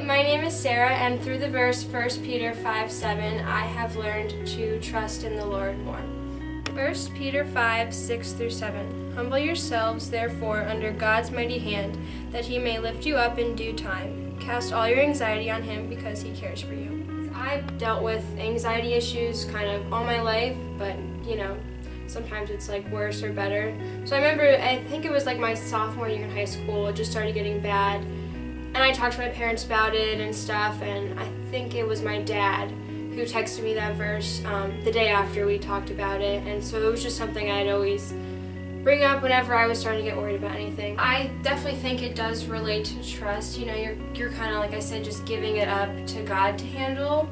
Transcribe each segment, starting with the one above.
my name is Sarah, and through the verse 1 Peter 5:7, I have learned to trust in the Lord more. 1 Peter 5:6-7. Humble yourselves, therefore, under God's mighty hand, that he may lift you up in due time. Cast all your anxiety on him because he cares for you. I've dealt with anxiety issues kind of all my life, but sometimes it's like worse or better. So I think it was like my sophomore year in high school, it just started getting bad. And I talked to my parents about it and stuff, and I think it was my dad who texted me that verse the day after we talked about it. And so it was just something I'd always bring up whenever I was starting to get worried about anything. I definitely think it does relate to trust. You're kind of, like I said, just giving it up to God to handle,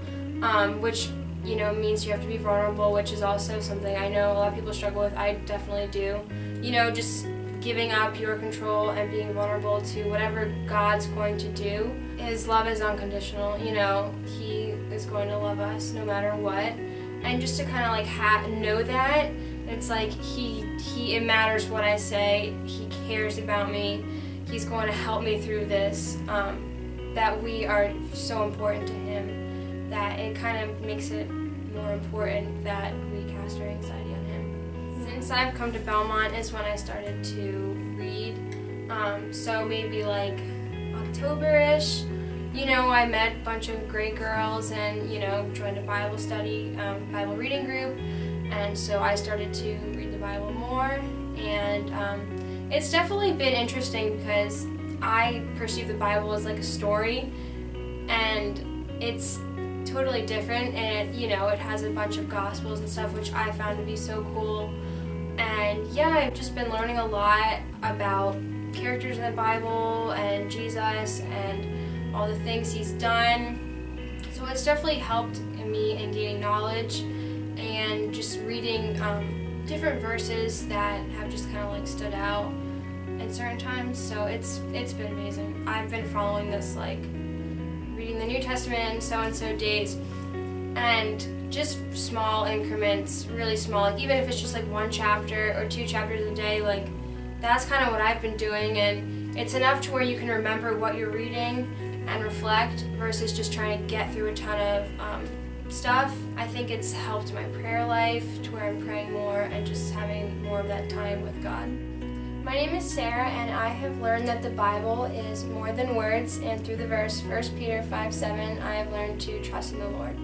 which means you have to be vulnerable, which is also something I know a lot of people struggle with. I definitely do. Just giving up your control and being vulnerable to whatever God's going to do. His love is unconditional. He is going to love us no matter what. And just to kind of know that, it's like it matters what I say. He cares about me. He's going to help me through this. That we are so important to him that it kind of makes it more important that we cast our anxiety on him. Since I've come to Belmont is when I started to read. So maybe like October-ish, I met a bunch of great girls and, joined a Bible study, Bible reading group. And so I started to read the Bible more. And it's definitely been interesting because I perceive the Bible as like a story. And it's totally different, and it has a bunch of gospels and stuff, which I found to be so cool. And I've just been learning a lot about characters in the Bible and Jesus and all the things he's done. So it's definitely helped me in gaining knowledge and just reading different verses that have just kind of stood out in certain times. So it's been amazing. I've been following this reading the New Testament in so-and-so days, and just small increments, really small, even if it's just one chapter or 2 chapters a day, that's kind of what I've been doing, and it's enough to where you can remember what you're reading and reflect versus just trying to get through a ton of stuff. I think it's helped my prayer life to where I'm praying more and just having more of that time with God. My name is Sarah, and I have learned that the Bible is more than words, and through the verse 1 Peter 5:7, I have learned to trust in the Lord.